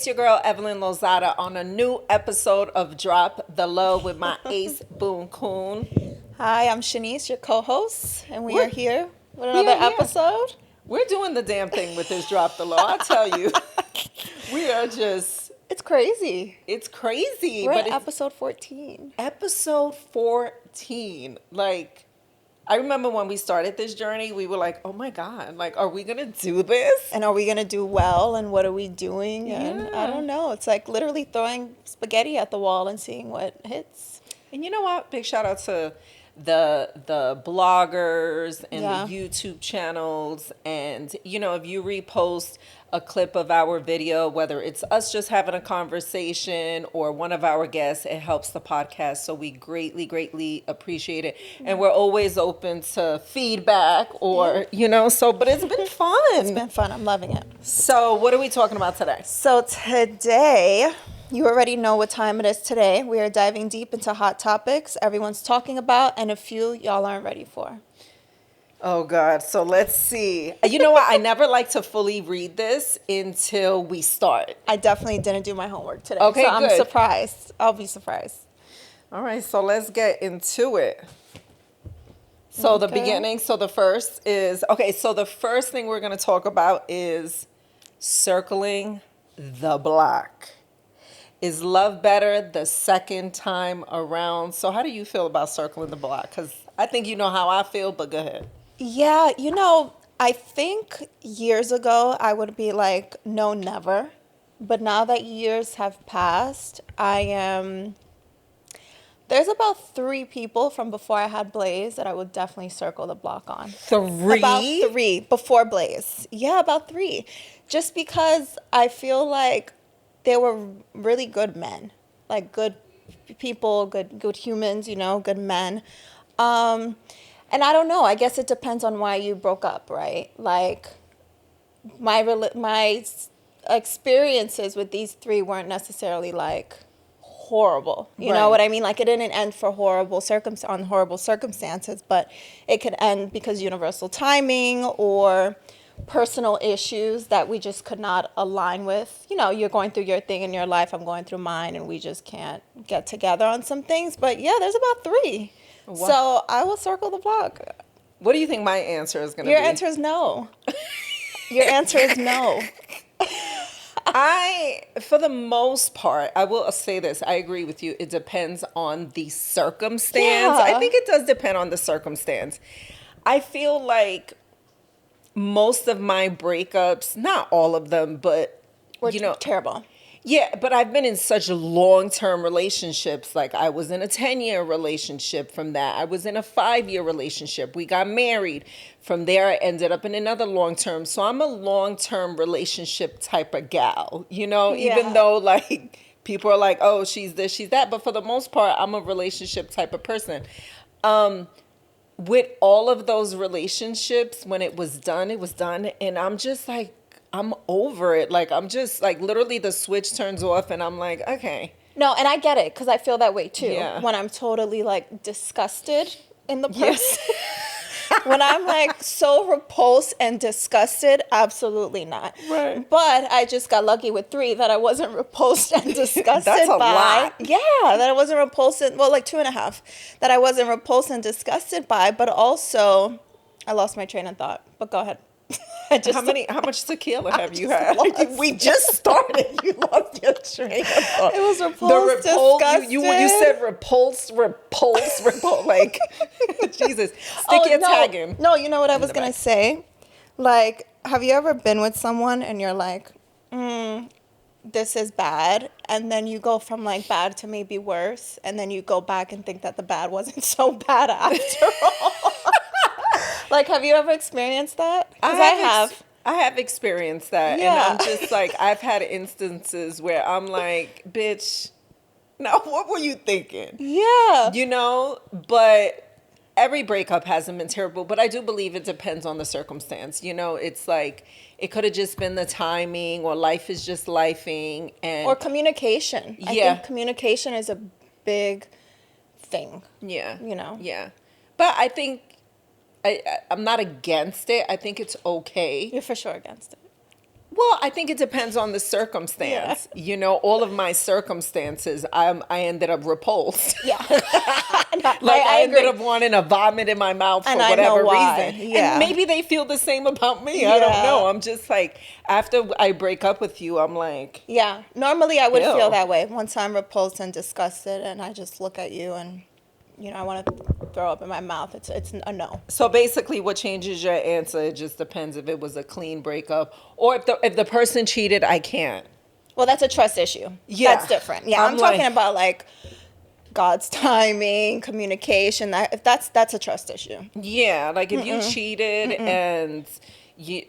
it's your girl Evelyn Lozada on a new episode of Drop the Low with my ace Boon Coon. Hi, I'm Shaniece, your co-host, and we are here with we another are here. episode. We're doing the damn thing with this Drop the Low. I tell you, we are just. It's crazy. It's crazy. We're but at episode 14. Episode 14. Like, I remember when we started this journey, we were like, oh my God, like, are we going to do this? And are we going to do well? And what are we doing? And Yeah. I don't know. It's like literally throwing spaghetti at the wall and seeing what hits. And you know what? Big shout out to the bloggers and Yeah. the YouTube channels. And, you know, if you repost a clip of our video, whether it's us just having a conversation or one of our guests, it helps the podcast. So we greatly, greatly appreciate it. And we're always open to feedback or, you know, so, but it's been fun. It's been fun. I'm loving it. So what are we talking about today? So today, you already know what time it is today. We are diving deep into hot topics everyone's talking about and a few y'all aren't ready for. Oh, God. So let's see. You know what? I never like to fully read this until we start. I definitely didn't do my homework today. Okay, so I'm good. surprised. I'll be surprised. All right. So let's get into it. So the Okay. beginning. So the first is, okay. So the first thing we're going to talk about is circling the block. Is love better the second time around? So how do you feel about circling the block? Because I think you know how I feel, but go ahead. Yeah, I think years ago I would be like, no, never. But now that years have passed, there's about 3 people from before I had Blaze that I would definitely circle the block on. 3? About 3 before Blaze. Yeah, about 3. Just because I feel like they were really good men, like good people, good humans, good men. And I don't know. I guess it depends on why you broke up, right? Like my experiences with these 3 weren't necessarily like horrible. You know Right. what I mean? Like it didn't end for horrible circumstances, but it could end because universal timing or personal issues that we just could not align with. You're going through your thing in your life, I'm going through mine, and we just can't get together on some things. But yeah, there's about 3. Wow. So I will circle the block. What do you think my answer is going to be? Your answer is no. Your answer is no. For the most part, I will say this. I agree with you. It depends on the circumstance. Yeah. I think it does depend on the circumstance. I feel like most of my breakups, not all of them, but, We're terrible. yeah, but I've been in such long-term relationships. Like I was in a 10-year relationship from that. I was in a 5-year relationship. We got married. From there, I ended up in another long-term. So I'm a long-term relationship type of gal, Yeah. even though like people are like, oh, she's this, she's that. But for the most part, I'm a relationship type of person. With all of those relationships, when it was done, it was done. And I'm just like, I'm over it. Like, I'm just like, literally the switch turns off and I'm like, okay. No, and I get it because I feel that way too. Yeah. When I'm totally like disgusted in the person. Yes. When I'm like so repulsed and disgusted, absolutely not. Right. But I just got lucky with 3 that I wasn't repulsed and disgusted That's a by. lot. Yeah, that I wasn't repulsed. Well, like 2.5 that I wasn't repulsed and disgusted by. But also, I lost my train of thought. But go ahead. How much tequila have you had? lost. We just started. You lost your train of thought. It was repulsed, disgusted. You said repulsed. Like, Jesus. Stick your tag in. No, you know what I was the going to back. say? Like, have you ever been with someone and you're like, this is bad, and then you go from like bad to maybe worse, and then you go back and think that the bad wasn't so bad after all? Like, have you ever experienced that? Because I have. I have experienced that. Yeah. And I'm just like, I've had instances where I'm like, bitch, now what were you thinking? Yeah. But every breakup hasn't been terrible. But I do believe it depends on the circumstance. It's like, it could have just been the timing or life is just lifing. Or communication. I think communication is a big thing. Yeah. Yeah. But I think I'm not against it. I think it's okay. You're for sure against it. Well, I think it depends on the circumstance. You know, all of my circumstances, I ended up repulsed. Yeah. And Like I ended agree. up wanting to vomit in my mouth for And I know whatever why. reason. Yeah. And maybe they feel the same about me. I don't know. I'm just like, after I break up with you, I'm like, Yeah. Normally I would feel Ew. that way once I'm repulsed and disgusted and I just look at you and, you know, I want to throw up in my mouth. It's a no. so basically what changes your answer, it just depends if it was a clean breakup or if the person cheated, I can't. Well, that's a trust issue. Yeah. That's different. Yeah. I'm I'm talking like- about like God's timing, communication. That's a trust issue. Yeah, like if you cheated and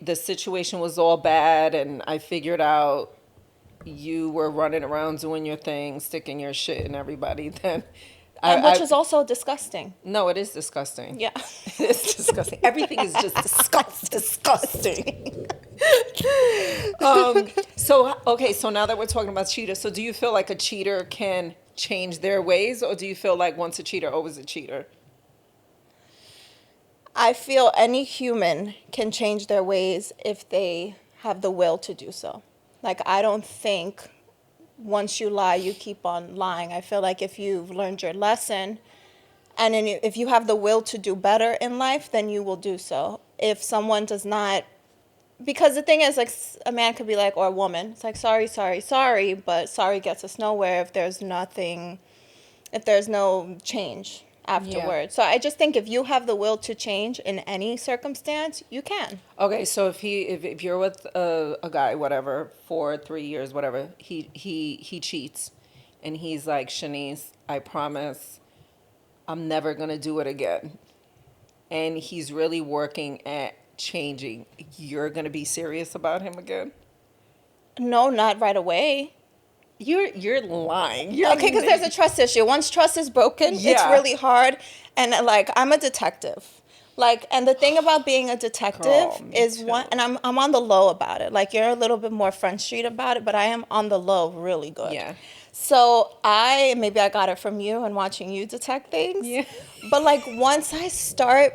the situation was all bad and I figured out you were running around doing your thing, sticking your shit in everybody, then Which is also disgusting. no, it is disgusting. Yeah. It's disgusting. Everything is just disgusting. So now that we're talking about cheaters, so do you feel like a cheater can change their ways, or do you feel like once a cheater, always a cheater? I feel any human can change their ways if they have the will to do so. Like, I don't think once you lie, you keep on lying. I feel like if you've learned your lesson and then if you have the will to do better in life, then you will do so. If someone does not, because the thing is, like, a man could be like, or a woman, it's like, sorry, sorry, sorry, but sorry gets us nowhere if there's nothing, if there's no change afterwards. So I just think if you have the will to change in any circumstance, you can. Okay, so if you're with a guy, whatever, for 3 years, whatever, he cheats, and he's like, Shaniece, I promise, I'm never gonna do it again, and he's really working at changing, you're gonna be serious about him again? No, not right away. You're lying. Okay, because there's a trust issue. Once trust is broken, it's Yeah. really hard. And like, I'm a detective. Like, and the thing about being a detective Girl, me is too. one, and I'm on the low about it. Like, you're a little bit more Front Street about it, but I am on the low really good. Yeah. So maybe I got it from you and watching you detect things. Yeah. But like, once I start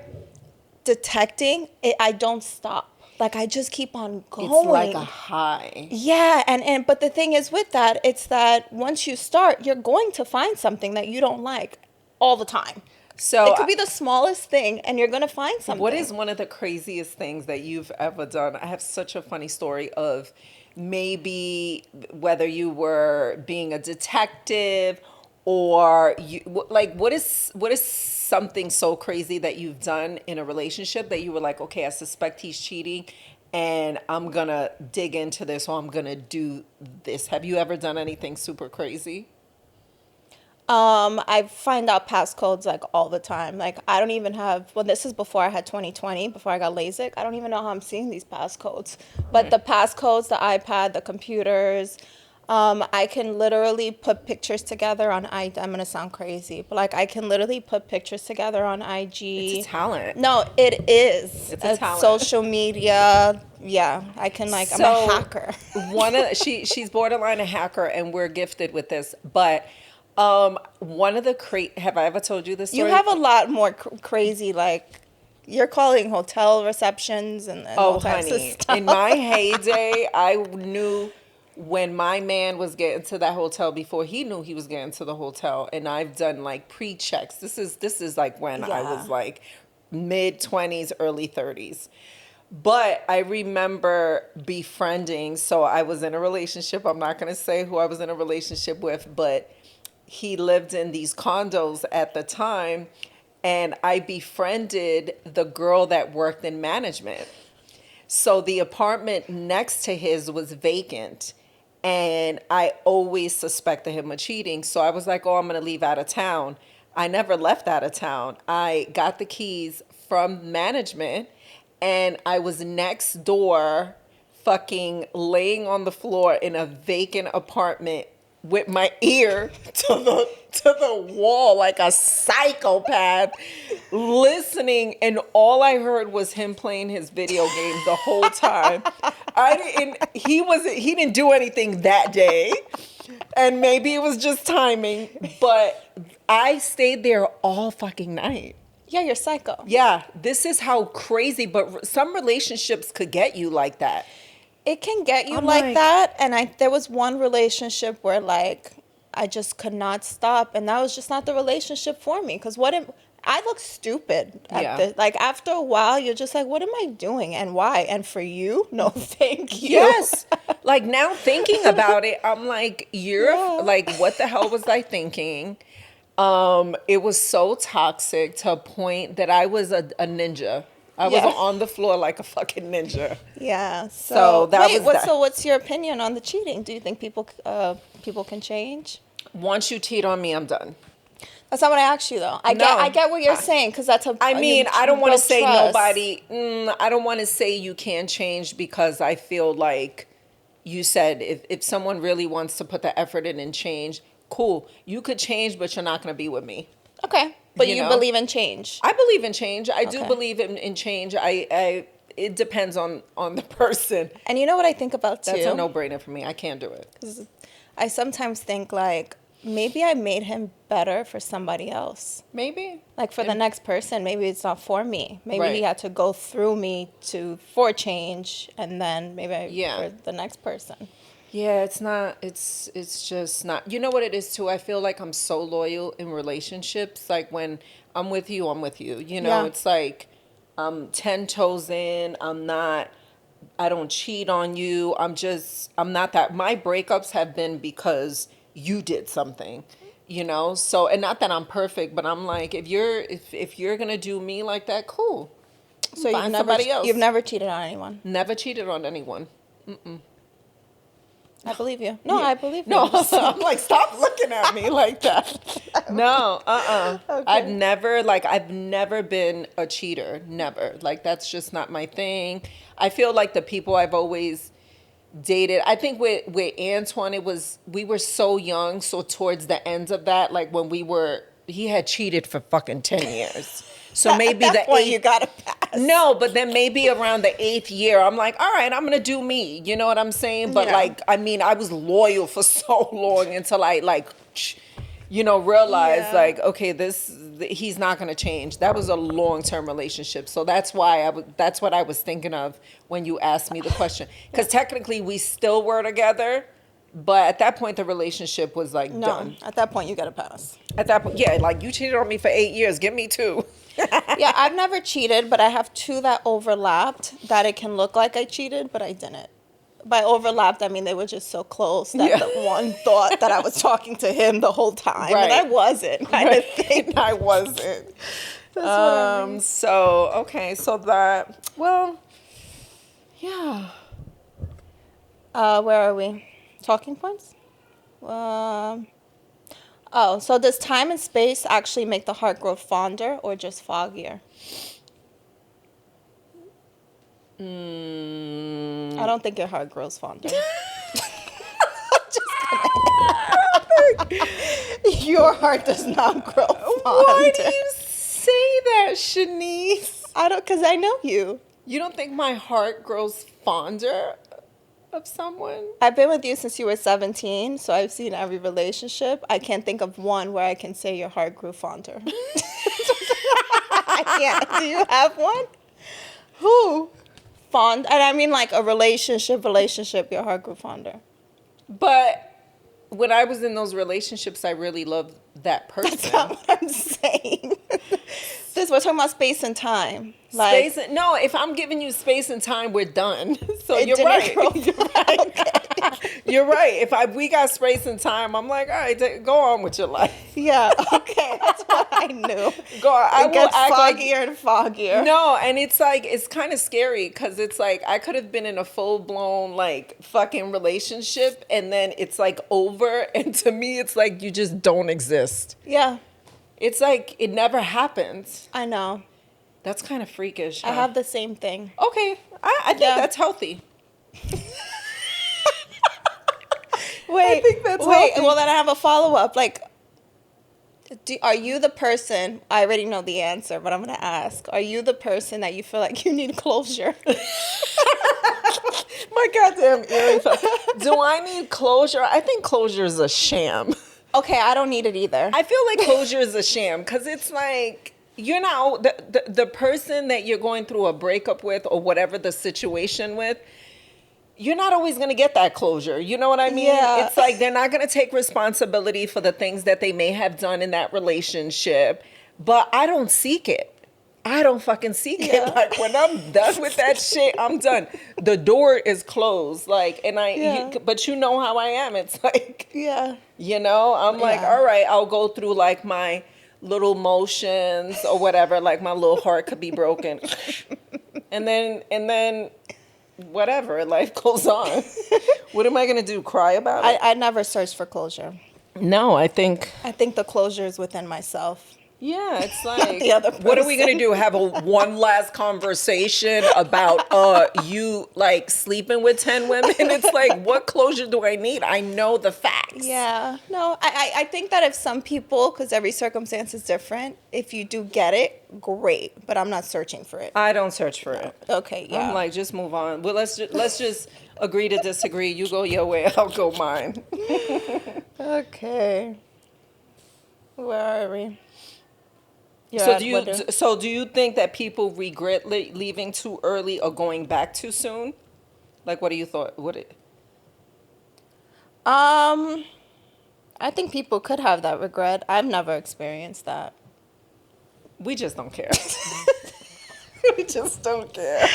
detecting it, I don't stop. Like, I just keep on going. It's like a high. Yeah, and but the thing is with that, it's that once you start, you're going to find something that you don't like all the time. So It could be the smallest thing, and you're going to find something. what is one of the craziest things that you've ever done? I have such a funny story of maybe whether you were being a detective or what is something so crazy that you've done in a relationship that you were like, okay, I suspect he's cheating and I'm gonna dig into this or I'm gonna do this. Have you ever done anything super crazy? I find out passcodes like all the time. Like, I don't even have, well, this is before I had 2020, before I got LASIK. I don't even know how I'm seeing these passcodes. But the passcodes, the iPad, the computers, I can literally put pictures together on I'm going to sound crazy, but like, I can literally put pictures together on IG. It's a talent. No, it is. It's a talent. Social media. Yeah, I can I'm a hacker. She's borderline a hacker and we're gifted with this, but one of the have I ever told you this story? You have a lot more crazy, like, you're calling hotel receptions and all types of honey, stuff. in my heyday, I knew when my man was getting to that hotel before he knew he was getting to the hotel, and I've done like pre-checks. This is like when I was like mid-20s, early 30s. But I remember befriending, so I was in a relationship. I'm not going to say who I was in a relationship with, but he lived in these condos at the time, and I befriended the girl that worked in management. So the apartment next to his was vacant, and I always suspected him of cheating. So I was like, oh, I'm going to leave out of town. I never left out of town. I got the keys from management, and I was next door fucking laying on the floor in a vacant apartment with my ear to the wall like a psychopath, listening, and all I heard was him playing his video game the whole time. He didn't do anything that day, and maybe it was just timing, but I stayed there all fucking night. Yeah, you're psycho. Yeah, this is how crazy, but some relationships could get you like that. It can get you I'm like like- that. And there was one relationship where like I just could not stop, and that was just not the relationship for me. Because I look stupid at Yeah. this. Like after a while, you're just like, what am I doing and why? And for you, no, thank you. Yes. Like now thinking about it, I'm like, Yeah. like, what the hell was I thinking? It was so toxic to a point that I was a ninja. I was Yeah. on the floor like a fucking ninja. Yeah. So that was that. So what's your opinion on the cheating? Do you think people can change? Once you cheat on me, I'm done. That's not what I asked you though. I get what you're saying, because that's I mean, I don't want to say trust. nobody. I don't want to say you can change, because I feel like you said if someone really wants to put the effort in and change, cool. You could change, but you're not going to be with me. Okay, but You you know? believe in change. I believe in change. I do Okay. believe in change. It depends on the person. And you know what I think about too? That's a no-brainer for me. I can't do it. 'Cause I sometimes think like maybe I made him better for somebody else. Maybe. Like for the next person, maybe it's not for me. Maybe he Right. had to go through me for change, and then maybe for the next person. Yeah, it's not. It's just not. You know what it is too? I feel like I'm so loyal in relationships. Like when I'm with you, I'm with you. You know, Yeah. it's like I'm 10 toes in. I don't cheat on you. I'm not that. My breakups have been because you did something, you know? So, and not that I'm perfect, but I'm like, if you're going to do me like that, cool. So Find somebody else. you've never cheated on anyone. Never cheated on anyone. I believe you. No, I believe you. No, I'm like, stop looking at me like that. No, Okay. I've never been a cheater. Never. Like, that's just not my thing. I feel like the people I've always dated, I think with Antoine, we were so young. So towards the end of that, like when he had cheated for fucking 10 years. So maybe At that point, eighth- you gotta pass. No, but then maybe around the 8th year, I'm like, all right, I'm going to do me. You know what I'm saying? But Yeah. like, I mean, I was loyal for so long until I realized Yeah. like, okay, he's not going to change. That was a long-term relationship. So that's why that's what I was thinking of when you asked me the question. Because technically we still were together, but at that point the relationship was like No, done. at that point, you gotta pass. At that point, yeah, like you cheated on me for 8 years. Give me 2. Yeah, I've never cheated, but I have 2 that overlapped that it can look like I cheated, but I didn't. By overlapped, I mean they were just so close that Yeah. the one thought that I was talking to him the whole time, and I Right. wasn't. Kind of thing. I wasn't. That's what I mean. So okay, so that, well, yeah. Where are we? Talking points? So does time and space actually make the heart grow fonder or just foggier? I don't think your heart grows fonder. Your heart does not grow fonder. Why do you say that, Shaniece? Because I know you. You don't think my heart grows fonder of someone? I've been with you since you were 17, so I've seen every relationship. I can't think of one where I can say your heart grew fonder. I can't. Do you have one? Who? Fond? And I mean like a relationship, your heart grew fonder. But when I was in those relationships, I really loved that person. That's not what I'm saying. We're talking about space and time. Like, No, if I'm giving you space and time, we're done. So It you're didn't right. grow You're right. You're right. We got space and time, I'm like, all right, go on with your life. yeah, okay, that's what I knew. Go on. I It will gets act like foggier and foggier. no, and it's like it's kind of scary because it's like I could have been in a full blown like fucking relationship, and then it's like over, and to me, it's like you just don't exist. Yeah, It's like it never happens. I know. That's kind of freakish. I huh? have the same thing. Okay, I think Yeah. that's healthy. Wait, think that's wait. healthy. Well, then I have a follow up. Like, are you the person? I already know the answer, but I'm gonna ask. Are you the person that you feel like you need closure? My goddamn earrings. Do I need closure? I think closure is a sham. Okay, I don't need it either. I feel like closure is a sham because it's like you're not the person that you're going through a breakup with or whatever the situation with. you're not always going to get that closure. You know what I mean? Yeah. It's like they're not going to take responsibility for the things that they may have done in that relationship, but I don't seek it. I don't fucking seek it. Like, when I'm done with that shit, I'm done. The door is closed. Like, and but you know how I am. It's like, you know, I'm like, all right, I'll go through like my little motions or whatever. Like, my little heart could be broken. and then whatever, life goes on. What am I going to do? Cry about it? I never search for closure. No, I think the closure is within myself. Yeah, it's like, The other what are we going to do? Have one last conversation about you like sleeping with 10 women? It's like, what closure do I need? I know the facts. Yeah. No, I think that if some people, because every circumstance is different, if you do get it, great. But I'm not searching for it. I don't search for it. Okay, yeah. I'm like, just move on. Well, let's just agree to disagree. You go your way, I'll go mine. Okay. Where are we? So do you think that people regret leaving too early or going back too soon? Like, what do you thought? I think people could have that regret. I've never experienced that. We just don't care. We just don't care.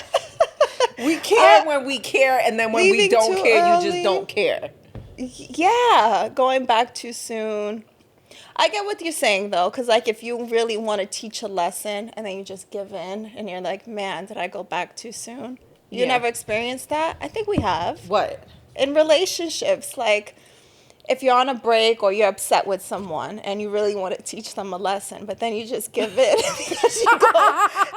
We care when we care, and then when we don't care, you just don't care. Yeah, going back too soon. I get what you're saying, though, because, like, if you really want to teach a lesson and then you just give in and you're like, man, did I go back too soon? You never experienced that? I think we have. What? In relationships, like, if you're on a break or you're upset with someone and you really want to teach them a lesson, but then you just give in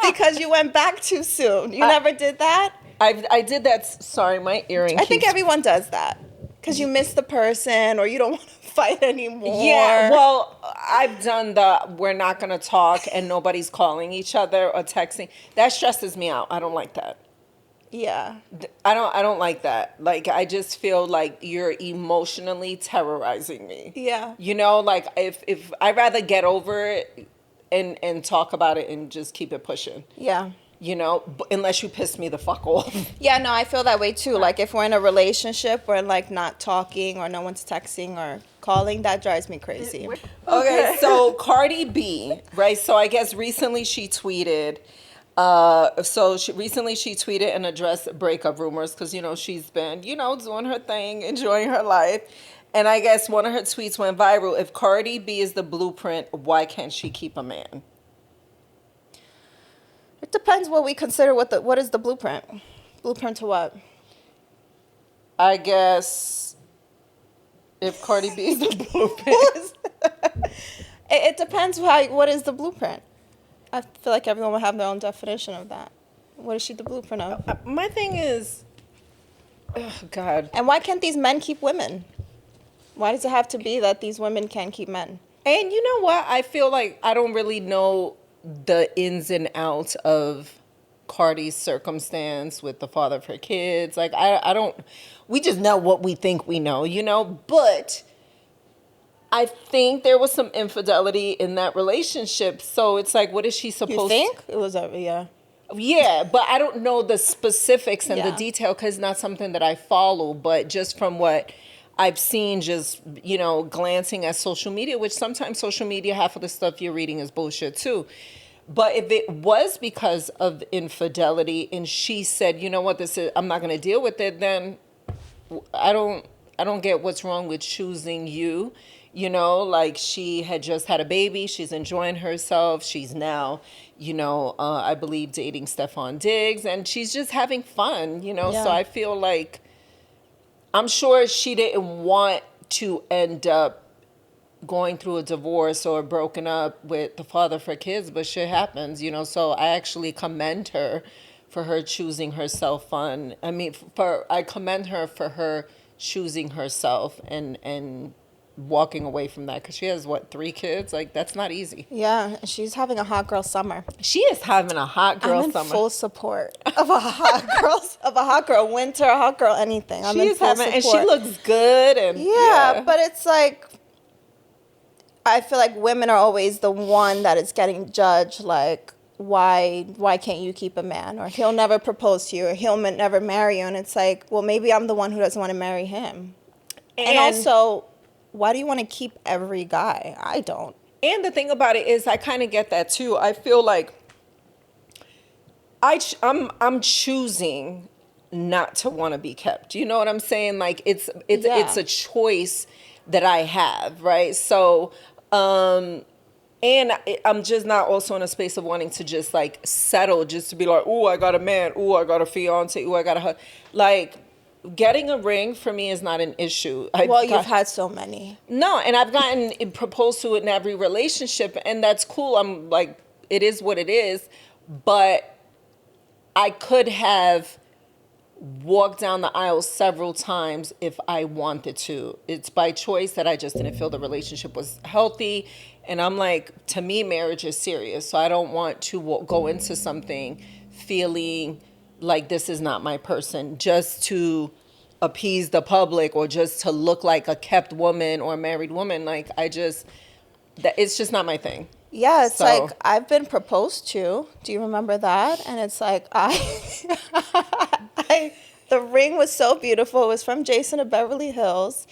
because you went back too soon. You never did that? I did that. Sorry, my earring. I think everyone does that because you miss the person or you don't want to fight anymore. Yeah, well, I've done the we're not going to talk and nobody's calling each other or texting. That stresses me out. I don't like that. Yeah. I don't like that. Like, I just feel like you're emotionally terrorizing me. Yeah. You know, like, if I'd rather get over it and talk about it and just keep it pushing. Yeah. You know, unless you piss me the fuck off. Yeah, no, I feel that way too. Like, if we're in a relationship where, like, not talking or no one's texting or calling, that drives me crazy. Okay, so Cardi B, right? So I guess recently she tweeted. Recently she tweeted and addressed breakup rumors because, you know, she's been, you know, doing her thing, enjoying her life. And I guess one of her tweets went viral. If Cardi B is the blueprint, why can't she keep a man? It depends what we consider what is the blueprint. Blueprint to what? I guess if Cardi B is the blueprint. It depends what is the blueprint. I feel like everyone will have their own definition of that. What is she the blueprint of? My thing is, oh God. And why can't these men keep women? Why does it have to be that these women can't keep men? And you know what? I feel like I don't really know the ins and outs of Cardi's circumstance with the father of her kids. Like, I don't, we just know what we think we know, you know? But I think there was some infidelity in that relationship. So it's like, what is she supposed to... You think? It was, yeah. Yeah, but I don't know the specifics and the detail because it's not something that I follow. But just from what I've seen, just, you know, glancing at social media, which sometimes social media, half of the stuff you're reading is bullshit too. But if it was because of infidelity and she said, you know what, I'm not going to deal with it, then I don't get what's wrong with choosing you. You know, like, she had just had a baby. She's enjoying herself. She's now, you know, I believe dating Stefan Diggs, and she's just having fun, you know. Yeah. So I feel like, I'm sure she didn't want to end up going through a divorce or broken up with the father of her kids, but shit happens, you know. So I actually commend her for her choosing herself fun. I mean, I commend her for her choosing herself and walking away from that, because she has 3 kids? Like, that's not easy. Yeah, she's having a hot girl summer. She is having a hot girl summer. I'm in full support of a hot girl winter, a hot girl anything. I'm in full support. And she looks good, and yeah, but it's like, I feel like women are always the one that is getting judged, like, why can't you keep a man, or he'll never propose to you, or he'll never marry you. And it's like, well, maybe I'm the one who doesn't want to marry him. And also, why do you want to keep every guy? I don't. And the thing about it is, I kind of get that too. I feel like I'm choosing not to want to be kept. You know what I'm saying? Like it's a choice that I have, right? So, and I'm just not also in a space of wanting to just like settle, just to be like, oh, I got a man, oh, I got a fiance, oh, I got a like. Getting a ring for me is not an issue. You've had so many. No, and I've gotten proposed to in every relationship, and that's cool. I'm like, it is what it is, but I could have walked down the aisle several times if I wanted to. It's by choice that I just didn't feel the relationship was healthy. And I'm like, to me, marriage is serious. So I don't want to go into something feeling like this is not my person just to appease the public or just to look like a kept woman or a married woman. Like, it's just not my thing. Yeah, it's like, I've been proposed to. Do you remember that? And it's like, the ring was so beautiful. It was from Jason of Beverly Hills.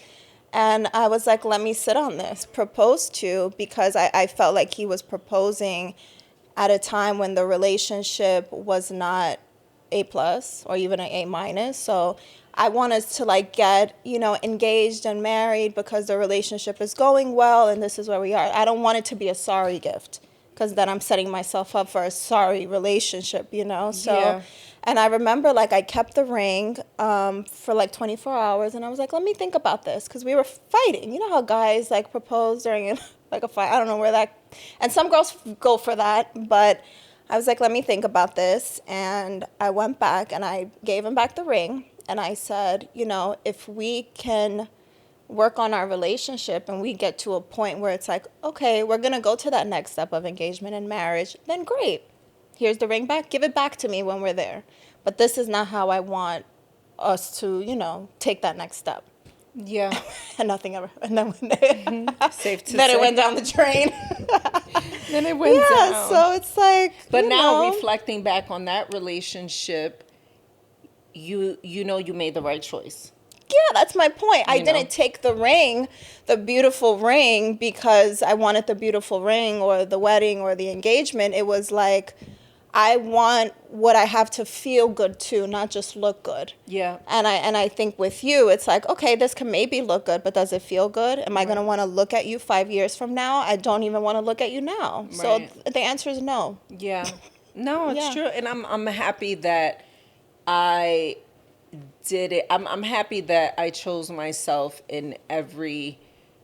And I was like, let me sit on this. Proposed to, because I felt like he was proposing at a time when the relationship was not A+ or even an A-. So I want us to like get, engaged and married because the relationship is going well and this is where we are. I don't want it to be a sorry gift, because then I'm setting myself up for a sorry relationship, So, yeah. And I remember like I kept the ring for like 24 hours and I was like, let me think about this, because we were fighting. You know how guys like propose during like a fight? I don't know where that, and some girls go for that, but I was like, let me think about this. And I went back and I gave him back the ring. And I said, if we can work on our relationship and we get to a point where it's like, okay, we're going to go to that next step of engagement and marriage, then great. Here's the ring back. Give it back to me when we're there. But this is not how I want us to, take that next step. Yeah. And nothing ever. And then Safe to then say. it went down the drain. Then it went down. So it's like, but now reflecting back on that relationship, you made the right choice. Yeah, that's my point. I didn't take the ring, the beautiful ring, because I wanted the beautiful ring or the wedding or the engagement. It was like, I want what I have to feel good too, not just look good. Yeah. And I think with you, it's like, okay, this can maybe look good, but does it feel good? Am I going to want to look at you 5 years from now? I don't even want to look at you now. Right. So the answer is no. Yeah. No, it's true. And I'm happy that I did it. I'm happy that I chose myself in every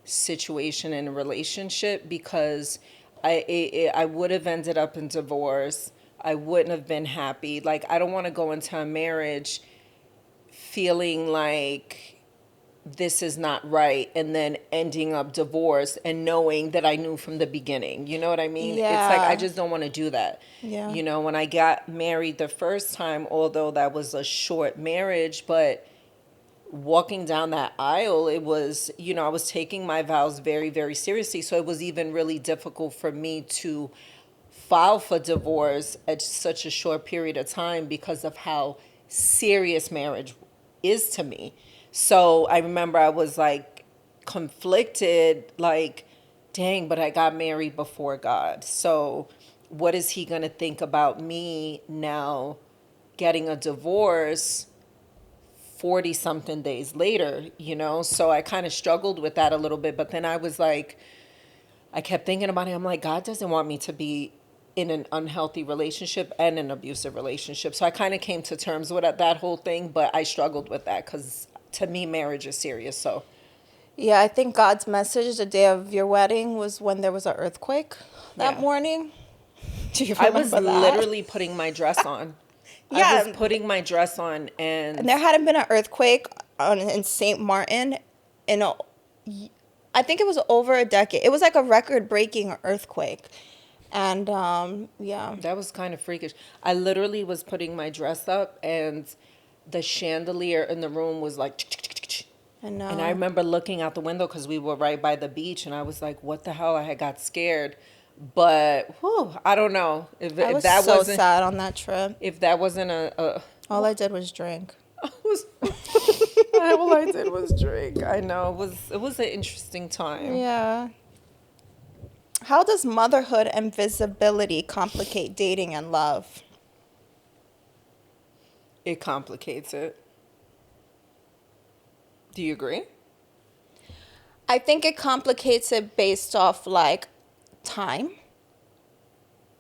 situation in a relationship, because I would have ended up in divorce. I wouldn't have been happy. Like, I don't want to go into a marriage feeling like this is not right and then ending up divorced and knowing that I knew from the beginning. You know what I mean? Yeah. It's like, I just don't want to do that. Yeah. When I got married the first time, although that was a short marriage, but walking down that aisle, it was, I was taking my vows very, very seriously. So it was even really difficult for me to file for divorce at such a short period of time because of how serious marriage is to me. So I remember I was like conflicted, like, dang, but I got married before God. So what is he going to think about me now getting a divorce 40 something days later, So I kind of struggled with that a little bit. But then I was like, I kept thinking about it. I'm like, God doesn't want me to be in an unhealthy relationship and an abusive relationship. So I kind of came to terms with that whole thing, but I struggled with that because to me, marriage is serious. So, yeah, I think God's message the day of your wedding was when there was an earthquake that morning. Do you remember that? I was literally putting my dress on. I was putting my dress on, and there hadn't been an earthquake in St. Martin I think it was over a decade. It was like a record-breaking earthquake. And, that was kind of freakish. I literally was putting my dress up, and the chandelier in the room was like, I know. And I remember looking out the window because we were right by the beach, and I was like, what the hell? I had got scared. But whew, I don't know I if was that so wasn't sad on that trip. if that wasn't a All I did was drink. was all I did was drink. I know it was an interesting time. Yeah. How does motherhood and visibility complicate dating and love? It complicates it. Do you agree? I think it complicates it based off like time.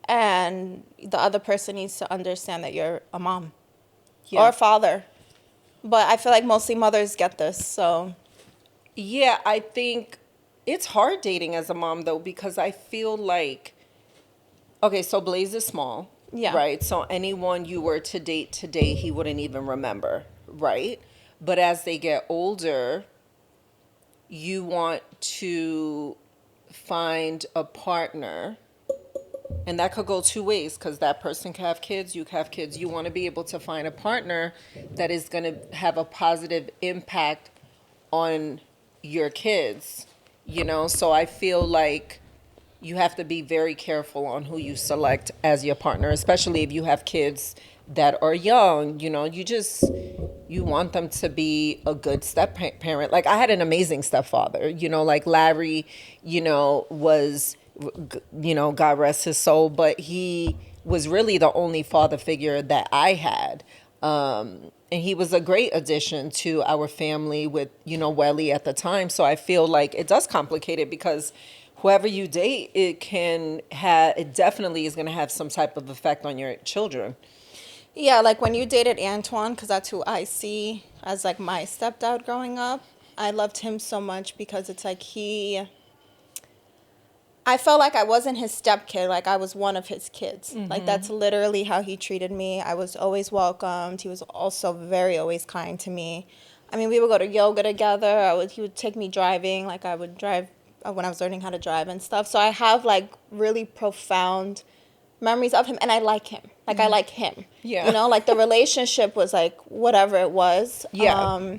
And the other person needs to understand that you're a mom or a father. But I feel like mostly mothers get this. So, Yeah, I think it's hard dating as a mom though because I feel like okay, so Blaze is small, yeah. right? So anyone you were to date today, he wouldn't even remember, right? But as they get older, you want to find a partner, and that could go two ways because that person can have kids, you can have kids. You want to be able to find a partner that is going to have a positive impact on your kids, you know? So I feel like you have to be very careful on who you select as your partner, especially if you have kids that are young. You know, you want them to be a good step parent. Like I had an amazing stepfather, you know, like Larry, you know, was, you know, God rest his soul, but he was really the only father figure that I had. And he was a great addition to our family with, you know, Welly at the time. So I feel like it does complicate it because whoever you date, it definitely is going to have some type of effect on your children. Yeah, like when you dated Antoine, because that's who I see as like my stepdad growing up. I loved him so much because it's like I felt like I wasn't his stepkid, like I was one of his kids. Like that's literally how he treated me. I was always welcomed. He was also very always kind to me. I mean, we would go to yoga together. He would take me driving, like I would drive when I was learning how to drive and stuff. So I have like really profound memories of him, and I like him. Like I like him. Yeah. You know, like the relationship was like whatever it was. Yeah.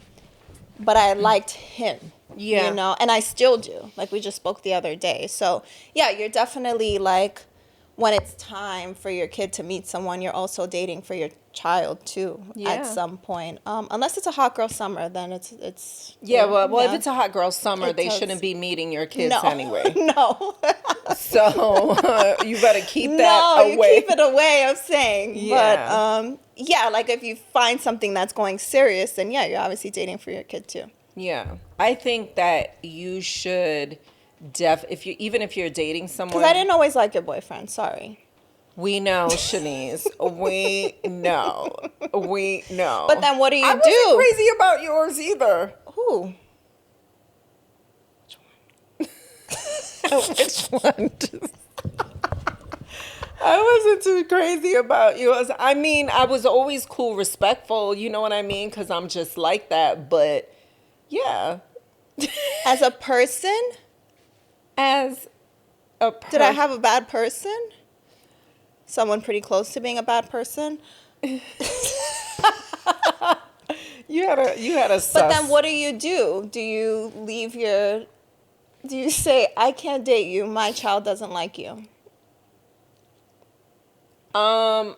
But I liked him. Yeah. You know, and I still do. Like we just spoke the other day. So yeah, you're definitely like when it's time for your kid to meet someone, you're also dating for your child too at some point. Unless it's a hot girl summer, then it's yeah. Well, if it's a hot girl summer, they shouldn't be meeting your kids anyway. No. So you better keep that No, away. you keep it away, I'm saying. Yeah. But yeah, like if you find something that's going serious, then yeah, you're obviously dating for your kid too. Yeah, I think that you should even if you're dating someone. Because I didn't always like your boyfriend. Sorry. We know, Shaniece. We know. We know. But then what do you I wasn't crazy about yours either. Who? Which one? I wasn't too crazy about yours. I mean, I was always cool, respectful. You know what I mean? Because I'm just like that. But yeah. As a person? As a person. Did I have a bad person? Someone pretty close to being a bad person? You had a sus. But then what do? Do you say, I can't date you, my child doesn't like you? Yeah,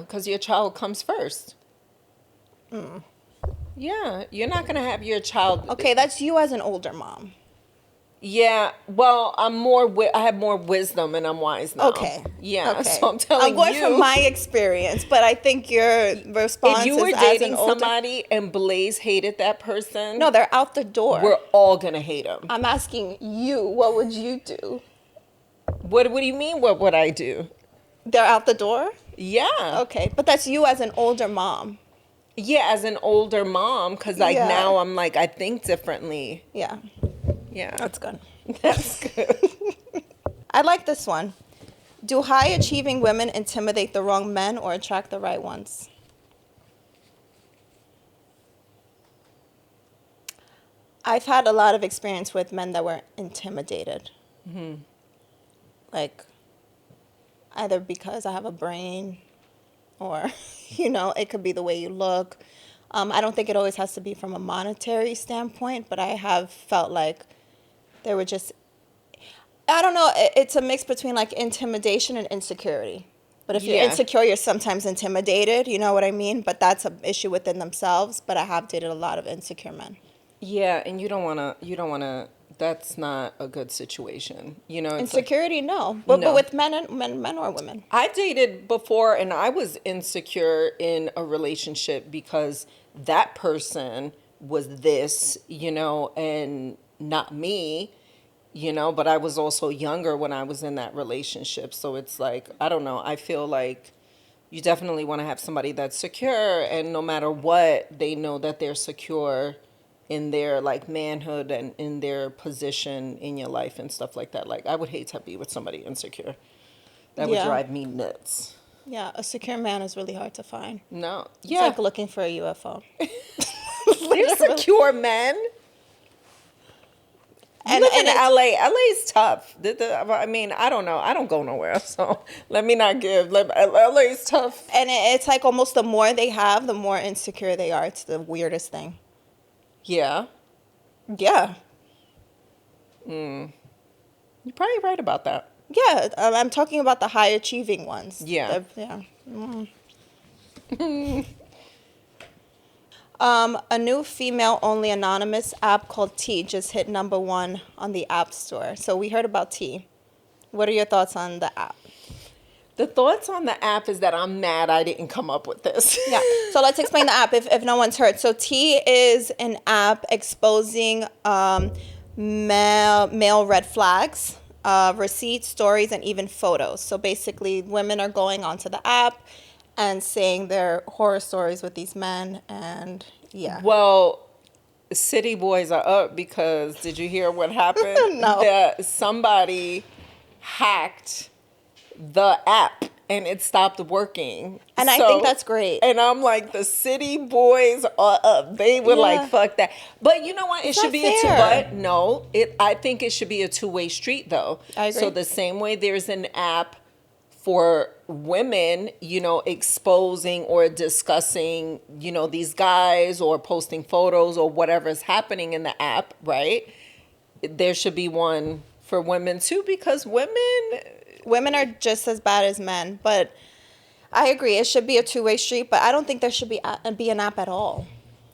because your child comes first. Yeah, you're not gonna have your child. Okay, that's you as an older mom. Yeah, well, I have more wisdom and I'm wise now. Okay. Yeah, Okay. so I'm telling you. I'm going from my experience, but I think your response if you is were as dating an older... somebody and Blaze hated that person, No, they're out the door. we're all gonna hate them. I'm asking you, what would you do? What do you mean? What would I do? They're out the door? Yeah. Okay, but that's you as an older mom. Yeah, as an older mom, because now I'm like I think differently. Yeah. Yeah. That's good. That's good. I like this one. Do high achieving women intimidate the wrong men or attract the right ones? I've had a lot of experience with men that were intimidated. Mm-hmm. Like, either because I have a brain or, it could be the way you look. I don't think it always has to be from a monetary standpoint, but I have felt like they were just... I don't know. It's a mix between like intimidation and insecurity. But if you're Yeah. insecure, you're sometimes intimidated. You know what I mean? But that's an issue within themselves. But I have dated a lot of insecure men. Yeah, and you don't wanna, that's not a good situation. You know, it's like, Insecurity, no. But no. with men or women. I dated before and I was insecure in a relationship because that person was this, and not me, but I was also younger when I was in that relationship. So it's like, I don't know, I feel like you definitely want to have somebody that's secure, and no matter what, they know that they're secure in their like manhood and in their position in your life and stuff like that. Like I would hate to be with somebody insecure. That would Yeah. drive me nuts. Yeah, a secure man is really hard to find. No. It's Yeah. like looking for a UFO. They're secure men. You And- live and in it's- LA. LA is tough. I mean, I don't know. I don't go nowhere, so let me not give. LA is tough. And it's like almost the more they have, the more insecure they are. It's the weirdest thing. Yeah. Yeah. You're probably right about that. Yeah, I'm talking about the high achieving ones. Yeah. Yeah. A new female-only anonymous app called T just hit #1 on the App Store. So we heard about T. What are your thoughts on the app? The thoughts on the app is that I'm mad I didn't come up with this. Yeah. So let's explain the app if no one's heard. So T is an app exposing male red flags, receipts, stories, and even photos. So basically, women are going onto the app and saying their horror stories with these men, and yeah. Well, city boys are up because did you hear what happened? No. That somebody hacked the app and it stopped working. And I think that's great. And I'm like, the city boys are up. They were Yeah. like, fuck that. But you know what? It It's should not be fair. but no, I think it should be a two-way street though. I agree. So the same way there's an app for women, exposing or discussing, these guys or posting photos or whatever's happening in the app, right? There should be one for women too, because Women are just as bad as men, but I agree it should be a two-way street. But I don't think there should be an app at all.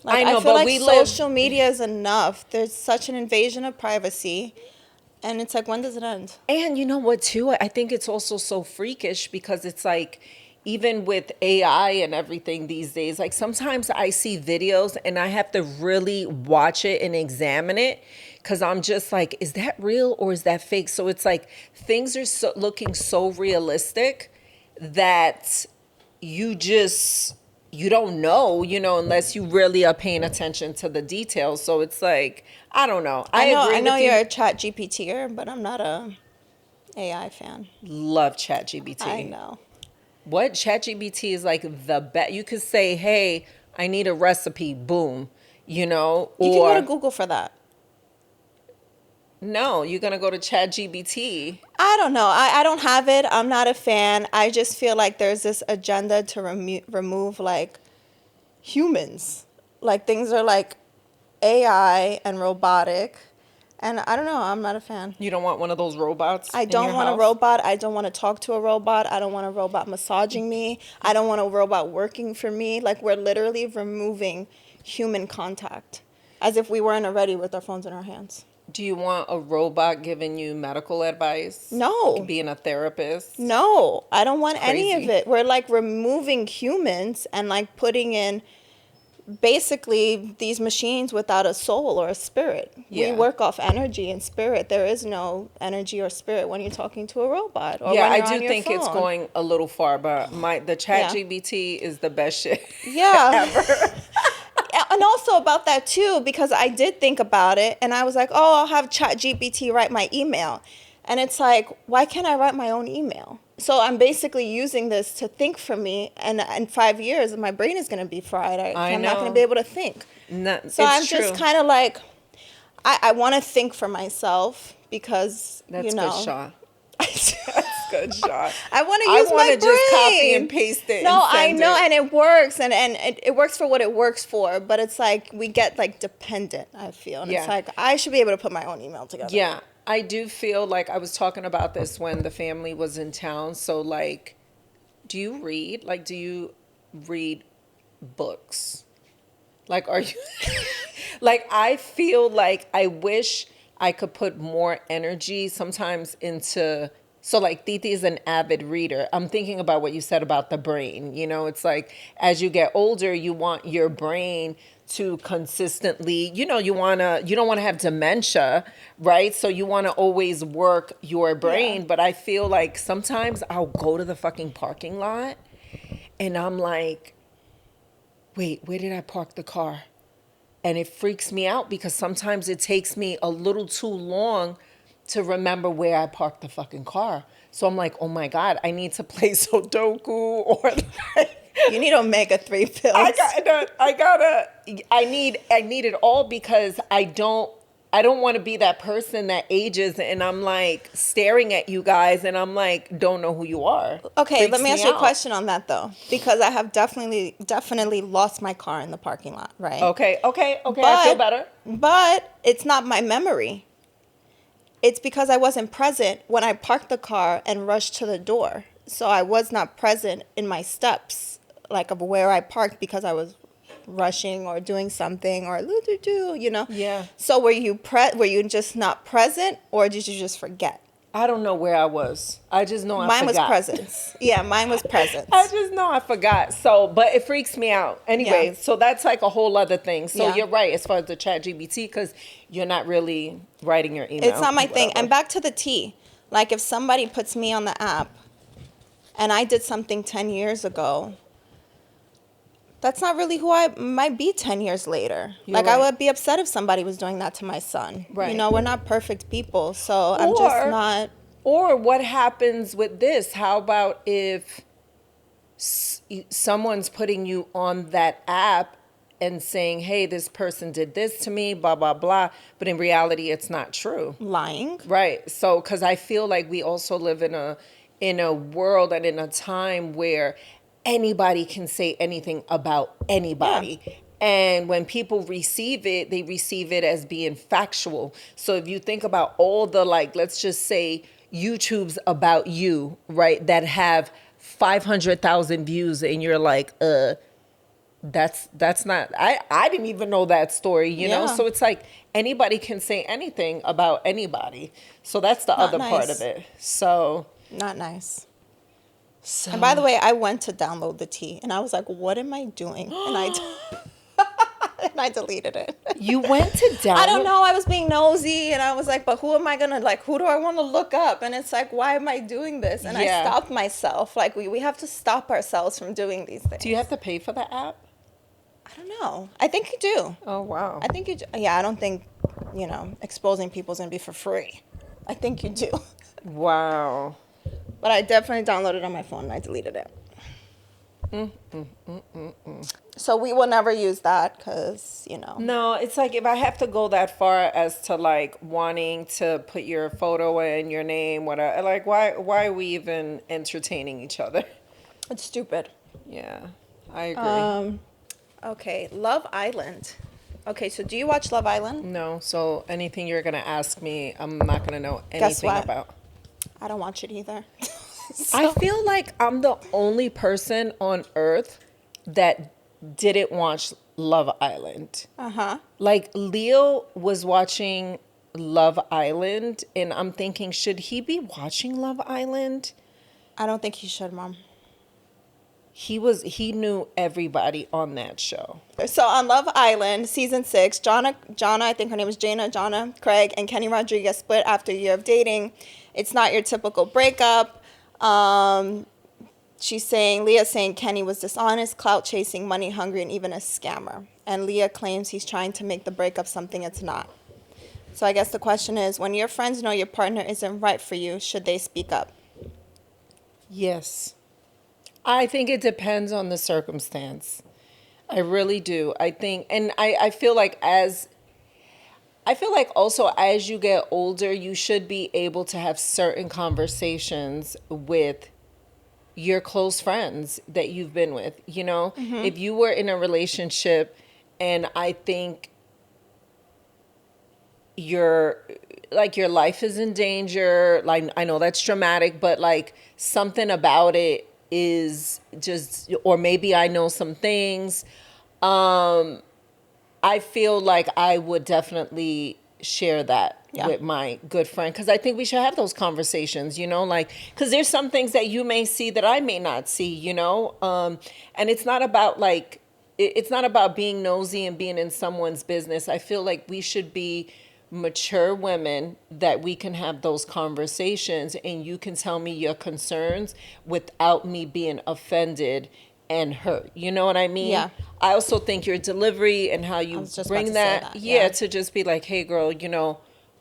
Like, I know, I feel but like we live- social media is enough. There's such an invasion of privacy, and it's like, when does it end? And you know what too? I think it's also so freakish because it's like, even with AI and everything these days, like sometimes I see videos and I have to really watch it and examine it because I'm just like, is that real or is that fake? So it's like things are looking so realistic that you don't know, unless you really are paying attention to the details. So it's like, I don't know. I agree know with you're you. a Chat GPTer, but I'm not a AI fan. Love ChatGPT. I know. What? ChatGPT is like the best. You could say, hey, I need a recipe. Boom. You can go to Google for that. No, you're going to go to ChatGPT. I don't know. I don't have it. I'm not a fan. I just feel like there's this agenda to remove like humans. Like things are like AI and robotic. And I don't know. I'm not a fan. You don't want one of those robots? I in don't your want a house? robot. I don't want to talk to a robot. I don't want a robot massaging me. I don't want a robot working for me. Like we're literally removing human contact as if we weren't already with our phones in our hands. Do you want a robot giving you medical advice? No. Being a therapist? No, I don't want any of crazy. it. We're like removing humans and like putting in basically these machines without a soul or a spirit. Yeah. We work off energy and spirit. There is no energy or spirit when you're talking to a robot or Yeah, when I you're do on your think it's phone. going a little far, but the ChatGPT is the best shit. Yeah. And also about that too, because I did think about it and I was like, oh, I'll have ChatGPT write my email. And it's like, why can't I write my own email? So I'm basically using this to think for me. And in 5 years, my brain is going to be fried. I'm not going know. to be able to think. No, So I'm just kind of like, I want to think for myself because, That's you know. good shot. That's good shot. I want to use my wanna brain. just copy and paste it. No, and I send know, it. and it works, and it works for what it works for. But it's like we get like dependent. I feel, and it's Yeah. like I should be able to put my own email together. Yeah, I do feel like I was talking about this when the family was in town. So, like, do you read? Like, do you read books? Like, are you like, I feel like I wish I could put more energy sometimes into, so like Titi is an avid reader. I'm thinking about what you said about the brain. You know, it's like as you get older, you want your brain to consistently, you know, you don't want to have dementia, right? So you want to always work your brain. Yeah. But I feel like sometimes I'll go to the fucking parking lot and I'm like, wait, where did I park the car? And it freaks me out because sometimes it takes me a little too long to remember where I parked the fucking car. So I'm like, oh my God, I need to play Sudoku or like, You need omega-3 pills. I need it all because I don't want to be that person that ages and I'm like staring at you guys and I'm like, don't know who you are. Okay, Freaks let me ask you a out. question on that though, because I have definitely lost my car in the parking lot, right? Okay, I feel better. But it's not my memory. It's because I wasn't present when I parked the car and rushed to the door. So I was not present in my steps, like of where I parked because I was rushing or doing something or you know. Yeah. So were you just not present or did you just forget? I don't know where I was. I just know I Mine was forgot. presence. Yeah, mine was presence. I just know I forgot. So, but it freaks me out. Anyway, Yeah. so that's like a whole other thing. So Yeah. you're right as far as the chat GBT because you're not really writing your email. It's not my thing. whatever. And back to the T. Like if somebody puts me on the app and I did something 10 years ago, that's not really who I might be 10 years later. You're like I right. would be upset if somebody was doing that to my son. Right. You know, we're not perfect people. So I'm just not. Or what happens with this? How about if someone's putting you on that app and saying, hey, this person did this to me, blah, blah, blah. But in reality, it's not true. Lying. Right. So, because I feel like we also live in a world and in a time where anybody can say anything about anybody. Yeah. And when people receive it, they receive it as being factual. So if you think about all the, like, let's just say YouTubes about you, right, that have 500,000 views and you're like, that's not, I didn't even know that story, you know? Yeah. So it's like anybody can say anything about anybody. So that's the Not other part nice. of it. So, Not nice. And by the way, I went to download the T and I was like, what am I doing? And I deleted it. you went to download. I don't know. I was being nosy and I was like, but who am I going to, like, who do I want to look up? And it's like, why am I doing this? And Yeah. I stopped myself. Like, we have to stop ourselves from doing these things. Do you have to pay for the app? I don't know. I think you do. Oh, wow. I think you do. Yeah, I don't think, exposing people's going to be for free. I think you do. Wow. But I definitely downloaded it on my phone and I deleted it. So we will never use that because, No, it's like if I have to go that far as to like wanting to put your photo in, your name, whatever, like why are we even entertaining each other? It's stupid. Yeah, I agree. Okay, Love Island. Okay, so do you watch Love Island? No, so anything you're gonna ask me, I'm not gonna know Guess anything what? about. I don't watch it either. I feel like I'm the only person on earth that didn't watch Love Island. Uh-huh. Like Leo was watching Love Island and I'm thinking, should he be watching Love Island? I don't think he should, Mom. He knew everybody on that show. So on Love Island, season 6, Jonna, I think her name is Jonna, Craig, and Kenny Rodriguez split after a year of dating. It's not your typical breakup. Leah's saying Kenny was dishonest, clout chasing, money hungry, and even a scammer. And Leah claims he's trying to make the breakup something it's not. So I guess the question is, when your friends know your partner isn't right for you, should they speak up? Yes. I think it depends on the circumstance. I really do. I think, and I feel like also as you get older, you should be able to have certain conversations with your close friends that you've been with, If you were in a relationship and I think your your life is in danger. Like, I know that's dramatic, but like something about it is just, or maybe I know some things. I feel like I would definitely share that Yeah. with my good friend, because I think we should have those conversations, like, because there's some things that you may see that I may not see, and it's not about like, it's not about being nosy and being in someone's business. I feel like we should be mature women that we can have those conversations and you can tell me your concerns without me being offended and hurt. You know what I mean? Yeah. I also think your delivery and how I you was just bring about to say that, that, yeah, yeah. to just be like, hey, girl,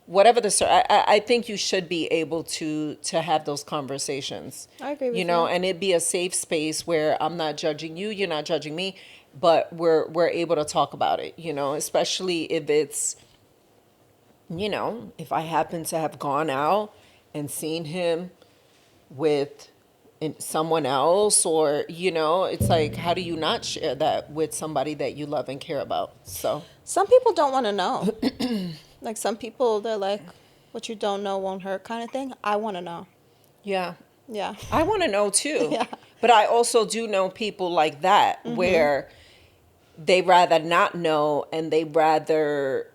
whatever I think you should be able to have those conversations. I agree with And it'd be a safe space where I'm not judging you, you're not judging me, but we're able to talk about it. Especially if it's, if I happen to have gone out and seen him with someone else, or it's like, how do you not share that with somebody that you love and care about? So Some people don't want to know. Like some people, they're like, what you don't know won't hurt kind of thing. I want to know. yeah, Yeah. I want to know too. Yeah. But I also do know people like that, where they rather not know and they rather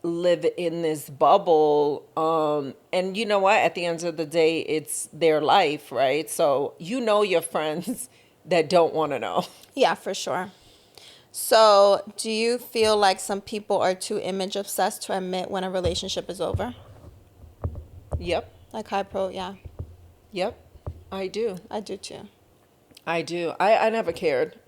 live in this bubble. And you know what? At the end of the day, it's their life, right? So your friends that don't want to know. Yeah, for sure. So, do you feel like some people are too image obsessed to admit when a relationship is over? Yep. Like yeah, Yep. I do. I do too. I do. I never cared.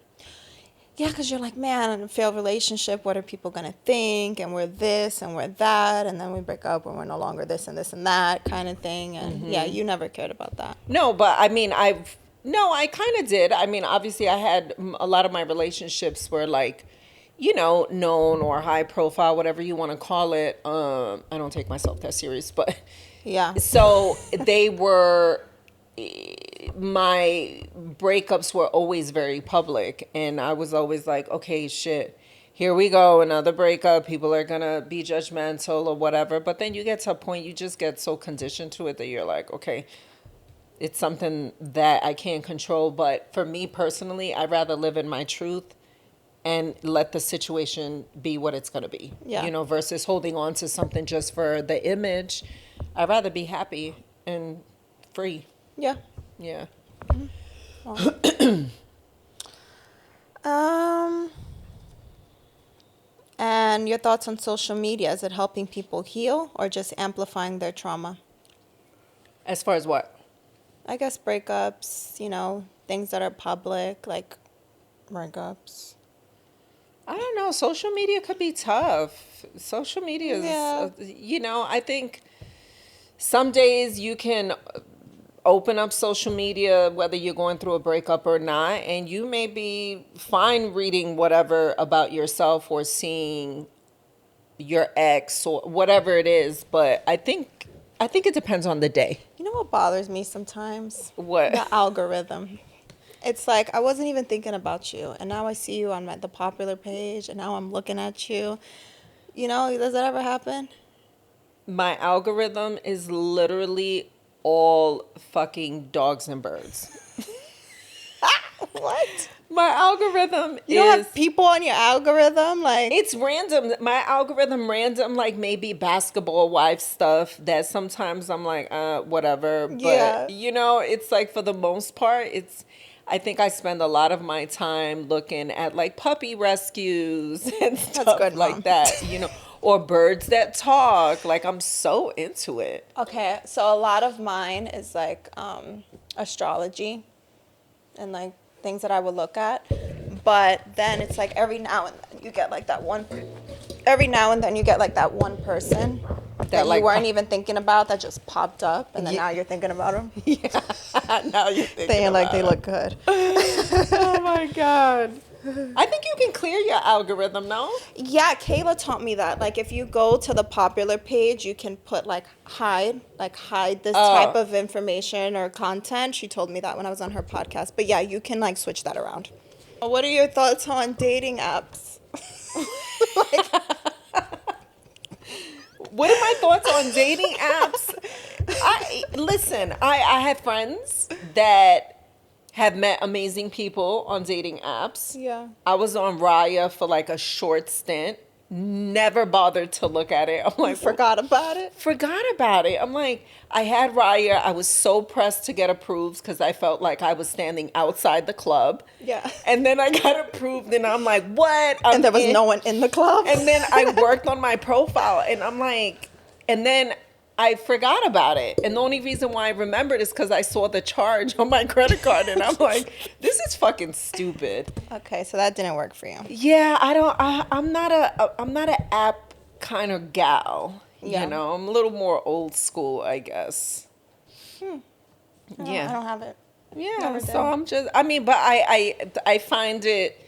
Yeah, because you're like, man, in a failed relationship, what are people going to think? And we're this and we're that. And then we break up and we're no longer this and this and that kind of thing. And yeah, you never cared about that. No, but I mean, I kind of did. I mean, obviously, I had a lot of my relationships were like, known or high profile, whatever you want to call it. I don't take myself that serious, but Yeah. so they were, my breakups were always very public, and I was always like, okay, shit, here we go, another breakup. People are gonna be judgmental or whatever. But then you get to a point, you just get so conditioned to it that you're like, okay, it's something that I can't control. But for me personally, I'd rather live in my truth and let the situation be what it's going to be. Yeah. Versus holding on to something just for the image. I'd rather be happy and free. Yeah. Yeah. And your thoughts on social media? Is it helping people heal or just amplifying their trauma? As far as what? I guess breakups, things that are public, like breakups. I don't know. Social media could be tough. Social media is, Yeah. I think some days you can open up social media, whether you're going through a breakup or not, and you may be fine reading whatever about yourself or seeing your ex or whatever it is. But I think it depends on the day. You know what bothers me sometimes? What? The algorithm. It's like I wasn't even thinking about you, and now I see you on the popular page, and now I'm looking at you. Does that ever happen? My algorithm is literally all fucking dogs and birds. What? My algorithm You don't have people on your algorithm? Like, it's random. My algorithm random, like maybe basketball wife stuff that sometimes I'm like, whatever. But, Yeah. It's like for the most part, I think I spend a lot of my time looking at like puppy rescues and stuff good, like Mom. that, or birds that talk. Like, I'm so into it. okay, so a lot of mine is like astrology and like things that I would look at. But then it's like every now and then you get like that one person that like you weren't even thinking about that just popped up, and then Yeah. now you're thinking about them. Yeah. Now you're thinking Saying like about they it. look good. Oh my God. I think you can clear your algorithm, no? Yeah, Kayla taught me that. Like if you go to the popular page, you can put hide this type of information or content. She told me that when I was on her podcast. But yeah, you can switch that around. What are your thoughts on dating apps? What are my thoughts on dating apps? I have friends that have met amazing people on dating apps. Yeah. I was on Raya for like a short stint. Never bothered to look at it. I'm like, Forgot about it. forgot about it. I'm like, I had Raya. I was so pressed to get approved because I felt like I was standing outside the club. Yeah. And then I got approved, and I'm like, what? And there was no one in the club. And then I worked on my profile, and I'm like, and then I forgot about it. And the only reason why I remembered is because I saw the charge on my credit card, and I'm like, this is fucking stupid. Okay, so that didn't work for you. Yeah, I'm not an app kind of gal. Yeah. You know, I'm a little more old school, I guess. I Yeah. don't have it. Yeah, Never so did. I'm just, I mean, but I find it,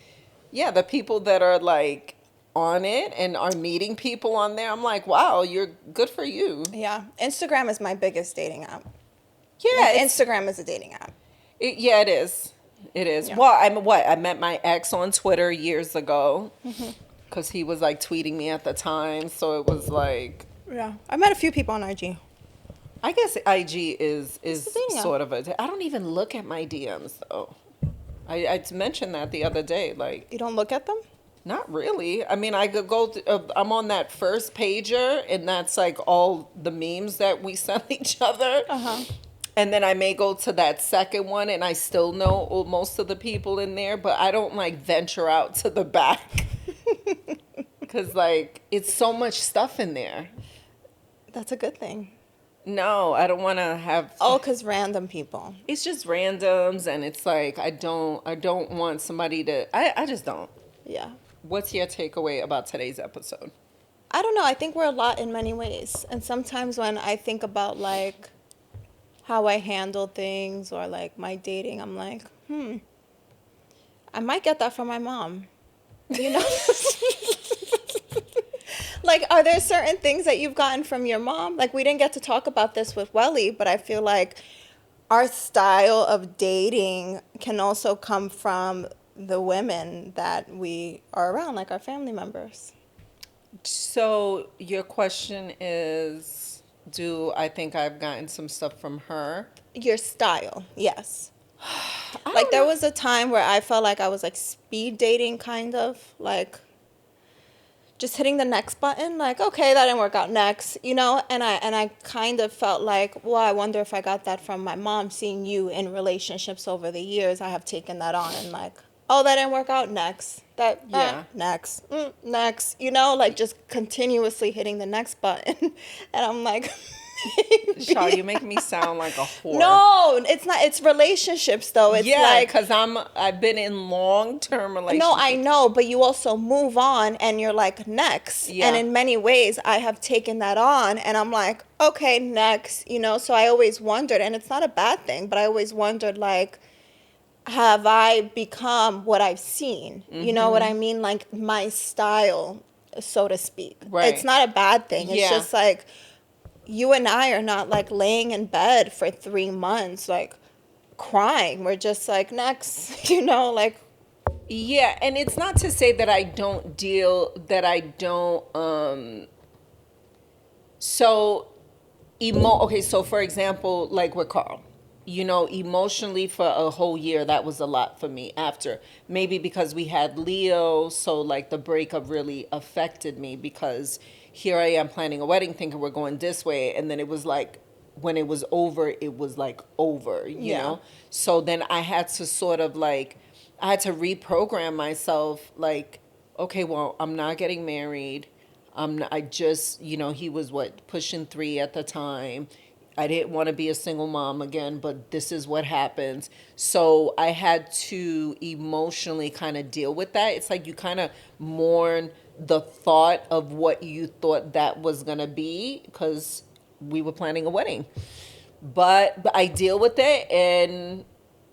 yeah, the people that are like on it and are meeting people on there, I'm like, wow, you're good for you. Yeah. Instagram is my biggest dating app. Yeah, Like, it's- Instagram is a dating app. yeah, it is. It is. Yeah. Well, I met my ex on Twitter years ago because he was like tweeting me at the time. So it was like, Yeah. I met a few people on IG. I guess IG is dating app. sort of a. I don't even look at my DMs though. I mentioned that the other day. Like, You don't look at them? not really. I mean, I could go. I'm on that first pager, and that's like all the memes that we send each other. Uh-huh. And then I may go to that second one, and I still know most of the people in there, but I don't like venture out to the back because like it's so much stuff in there. That's a good thing. No, I don't want to have. Oh, because random people. It's just randoms, and it's like I don't want somebody to. I just don't. Yeah. What's your takeaway about today's episode? I don't know. I think we're a lot in many ways. And sometimes when I think about like how I handle things or like my dating, I'm like, I might get that from my mom. You know? Like, are there certain things that you've gotten from your mom? Like, we didn't get to talk about this with Welly, but I feel like our style of dating can also come from the women that we are around, like our family members. So your question is, do I think I've gotten some stuff from her? Your style, yes. Like, there was a time where I felt like I was like speed dating, kind of like just hitting the next button, like, okay, that didn't work out, next, you know. And I kind of felt like, well, I wonder if I got that from my mom, seeing you in relationships over the years. I have taken that on and like, oh, that didn't work out, next, that next, next, you know, like just continuously hitting the next button. And I'm like, Shaw, you make me sound like a whore. no, it's not. It's relationships, though. It's Yeah, like, because I've been in long-term relationships. no, I know, but you also move on and you're like, next. Yeah. And in many ways, I have taken that on and I'm like, okay, next, you know. So I always wondered, and it's not a bad thing, but I always wondered, like, have I become what I've seen? You know what I mean? Like my style, so to speak. Right. It's not a bad thing. It's Yeah. just like, you and I are not like laying in bed for 3 months, like crying. We're just like, next, you know, like. Yeah, and it's not to say that I don't okay, so for example, like with Carl, you know, emotionally for a whole year, that was a lot for me after. Maybe because we had Leo, so like the breakup really affected me because here I am planning a wedding thinking we're going this way, and then it was like when it was over, it was like over, you know? So then I had to sort of like, I had to reprogram myself like, okay, well, I'm not getting married. I just, you know, he was pushing 3 at the time. I didn't want to be a single mom again, but this is what happens. So I had to emotionally kind of deal with that. It's like you kind of mourn the thought of what you thought that was going to be because we were planning a wedding. But I deal with it and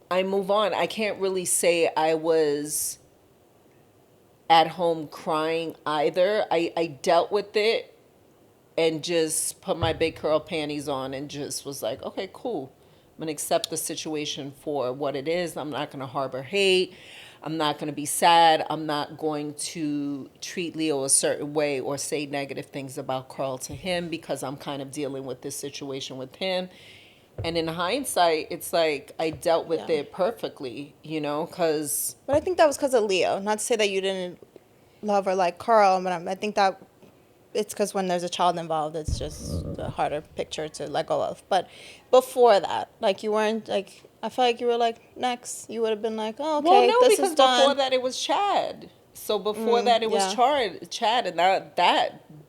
I move on. I can't really say I was at home crying either. I dealt with it and just put my big curl panties on and just was like, okay, cool. I'm going to accept the situation for what it is. I'm not going to harbor hate. I'm not going to be sad. I'm not going to treat Leo a certain way or say negative things about Carl to him because I'm kind of dealing with this situation with him. And in hindsight, it's like I dealt with Yeah. it perfectly, you know, because But I think that was because of Leo. Not to say that you didn't love or like Carl, but I think that it's because when there's a child involved, it's just a harder picture to let go of. But before that, like you weren't like, I felt like you were like, next. You would have been like, oh, well, okay, no, this because is before done. that it was Chad. So before that it was Yeah. Chad, and that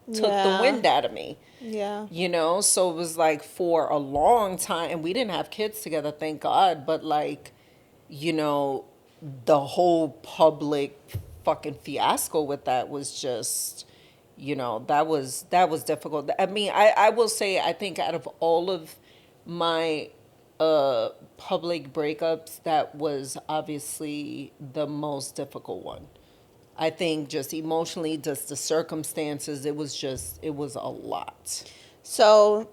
took the Yeah. wind out of me. Yeah. You know, so it was like for a long time, and we didn't have kids together, thank God, but like, you know, the whole public fucking fiasco with that was just, you know, that was difficult. I mean, I will say, I think out of all of my public breakups, that was obviously the most difficult one. I think just emotionally, just the circumstances, it was a lot. So,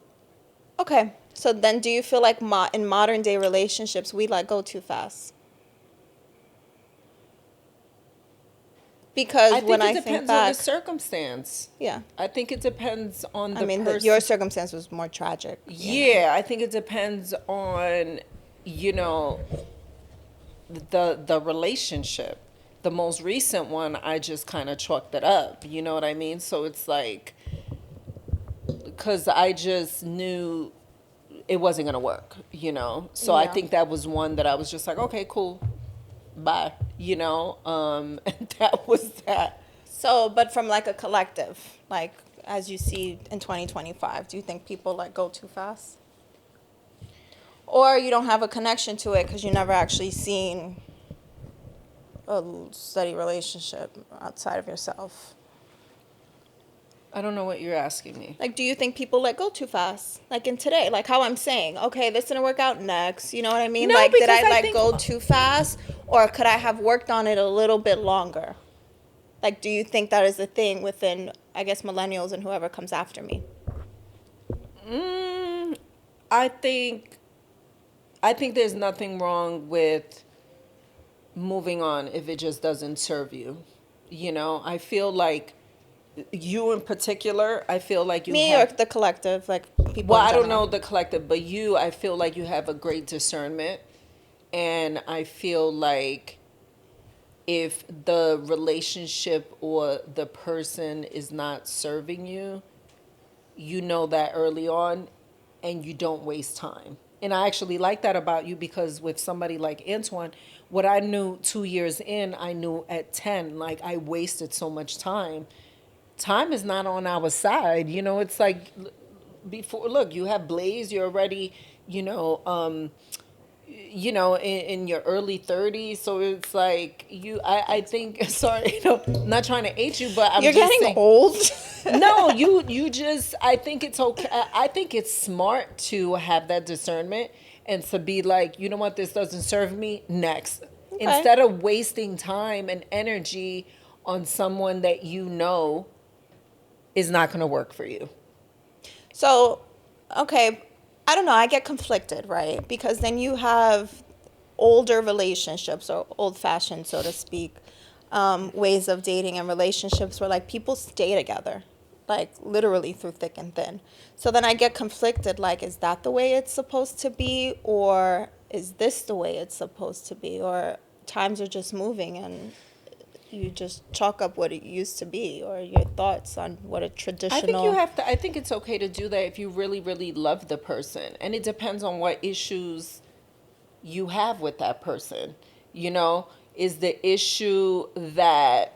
okay. So then do you feel like in modern day relationships, we let go too fast? I Because when think it I think depends on the back, circumstance. yeah. I think it depends on I the mean, person. your circumstance was more tragic. Yeah, I think it depends on, you know, the relationship. The most recent one, I just kind of chalked it up. You know what I mean? So it's like, because I just knew it wasn't gonna work. You know, so I Yeah. think that was one that I was just like, okay, cool, bye. You know, and that was that. So, but from like a collective, like as you see in 2025, do you think people let go too fast? Or you don't have a connection to it because you never actually seen a steady relationship outside of yourself? I don't know what you're asking me. Like, do you think people let go too fast? Like in today, like how I'm saying, okay, this didn't work out next. You know what I mean? No, Like, did because I I let think go too fast? Or could I have worked on it a little bit longer? Like, do you think that is a thing within, I guess, millennials and whoever comes after me? Mm, I think I think there's nothing wrong with moving on if it just doesn't serve you. You know, I feel like you in particular, I feel like you Me or have, the collective, like people well, in I don't general? know the collective, but you, I feel like you have a great discernment. And I feel like if the relationship or the person is not serving you, you know that early on and you don't waste time. And I actually like that about you because with somebody like Antoine, what I knew 2 years in, I knew at 10. Like I wasted so much time. Time is not on our side. You know, it's like before, look, you have Blaze, you're already, you know, in your early 30s. So it's like I think, sorry, not trying to age you, but I'm You're just getting saying, old. no, you just, I think it's okay. I think it's smart to have that discernment and to be like, you know what, this doesn't serve me, next. Okay. Instead of wasting time and energy on someone that you know is not going to work for you. So, okay, I don't know. I get conflicted, right? Because then you have older relationships or old fashioned, so to speak, ways of dating and relationships where like people stay together, like literally through thick and thin. So then I get conflicted like, is that the way it's supposed to be? Or is this the way it's supposed to be? Or times are just moving and you just chalk up what it used to be or your thoughts on what a I think you traditional. have to, I think it's okay to do that if you really, really love the person. And it depends on what issues you have with that person. You know, is the issue that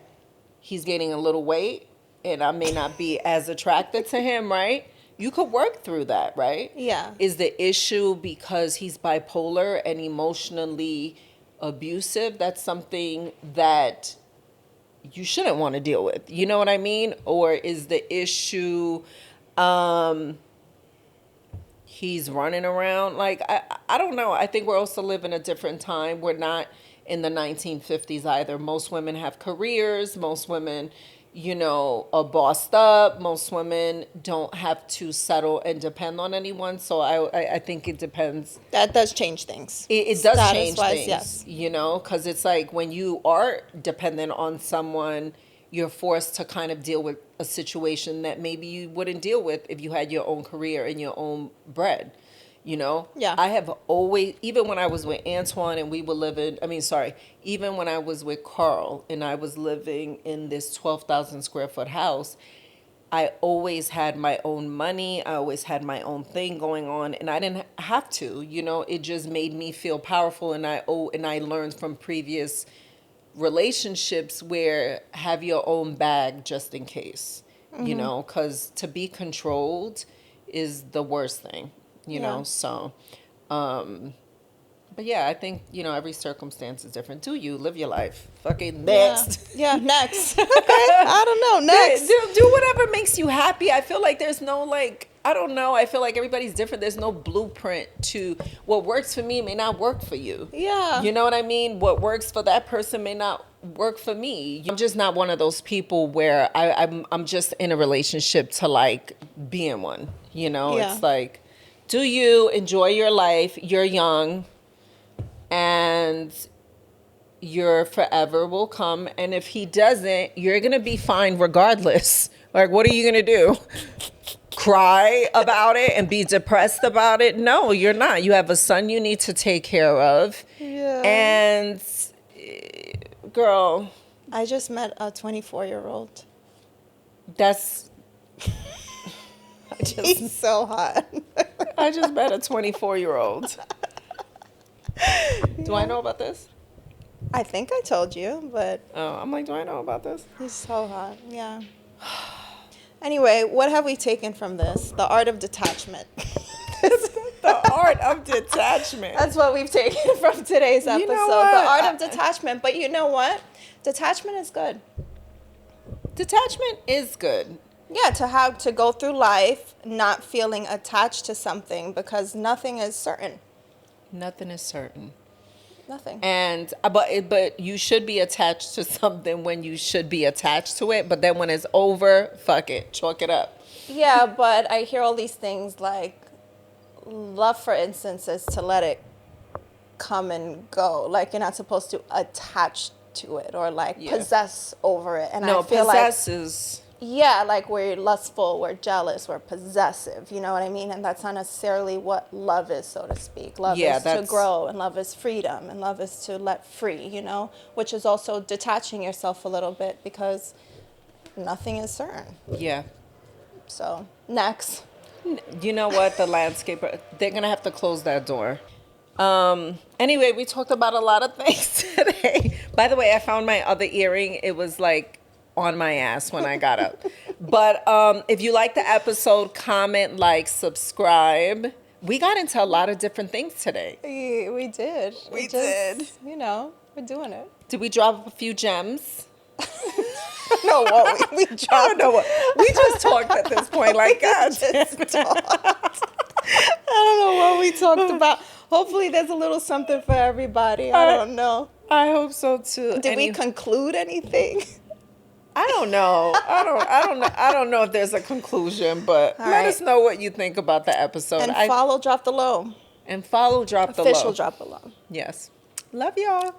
he's gaining a little weight and I may not be as attracted to him, right? You could work through that, right? Yeah. Is the issue because he's bipolar and emotionally abusive? That's something that you shouldn't want to deal with. You know what I mean? Or is the issue um he's running around like I don't know. I think we're also living a different time. We're not in the 1950s either. Most women have careers. Most women, are bossed up. Most women don't have to settle and depend on anyone. So I think it depends. That does change things. It does change Status-wise, things, yes. because it's like when you are dependent on someone, you're forced to kind of deal with a situation that maybe you wouldn't deal with if you had your own career and your own bread. Yeah. I have always, even when I was with Antoine and we were living, even when I was with Carl and I was living in this 12,000 square foot house, I always had my own money. I always had my own thing going on, and I didn't have to. It just made me feel powerful, and I learned from previous relationships where have your own bag just in case. Because to be controlled is the worst thing. Yeah. So, but yeah, I think, every circumstance is different. Do you live your life? Fucking next. Yeah, next. Okay, I don't know, next. Do whatever makes you happy. I feel like there's no, I don't know. I feel like everybody's different. There's no blueprint to what works for me may not work for you. Yeah. You know what I mean? What works for that person may not work for me. I'm just not one of those people where I'm just in a relationship to be in one. Yeah. It's like, do you enjoy your life? You're young. And your forever will come. And if he doesn't, you're going to be fine regardless. What are you going to do? Cry about it and be depressed about it? No, you're not. You have a son you need to take care of. Yeah. And, girl. I just met a 24-year-old. That's... He's so hot. I just met a 24-year-old. Do I know about this? I think I told you, but... Oh, I'm like, do I know about this? He's so hot, yeah. Anyway, what have we taken from this? The art of detachment. The art of detachment. That's what we've taken from today's episode. You know what? The art of detachment. But you know what? Detachment is good. Detachment is good. Yeah, to go through life not feeling attached to something because nothing is certain. Nothing is certain. Nothing. And but you should be attached to something when you should be attached to it. But then when it's over, fuck it, chalk it up. Yeah, but I hear all these things like love, for instance, is to let it come and go. You're not supposed to attach to it or possess over it. And no, I feel possess is... Yeah, we're lustful, we're jealous, we're possessive, you know what I mean? And that's not necessarily what love is, so to speak. Love is to grow, and love is freedom, and love is to let free, which is also detaching yourself a little bit because nothing is certain. Yeah. So, next. You know what? The landscaper, they're going to have to close that door. Anyway, we talked about a lot of things today. By the way, I found my other earring. It was on my ass when I got up. But if you like the episode, comment, subscribe. We got into a lot of different things today. We did. We did. We're doing it. Did we drop a few gems? No, what we dropped. I don't know what. We just talked at this point. God. I don't know what we talked about. Hopefully there's a little something for everybody. I don't know. I hope so too. Did we conclude anything? I don't know. I don't know if there's a conclusion, but let us know what you think about the episode. And follow Drop the Low. And follow Drop the Low. Official Drop the Low. Yes. Love y'all.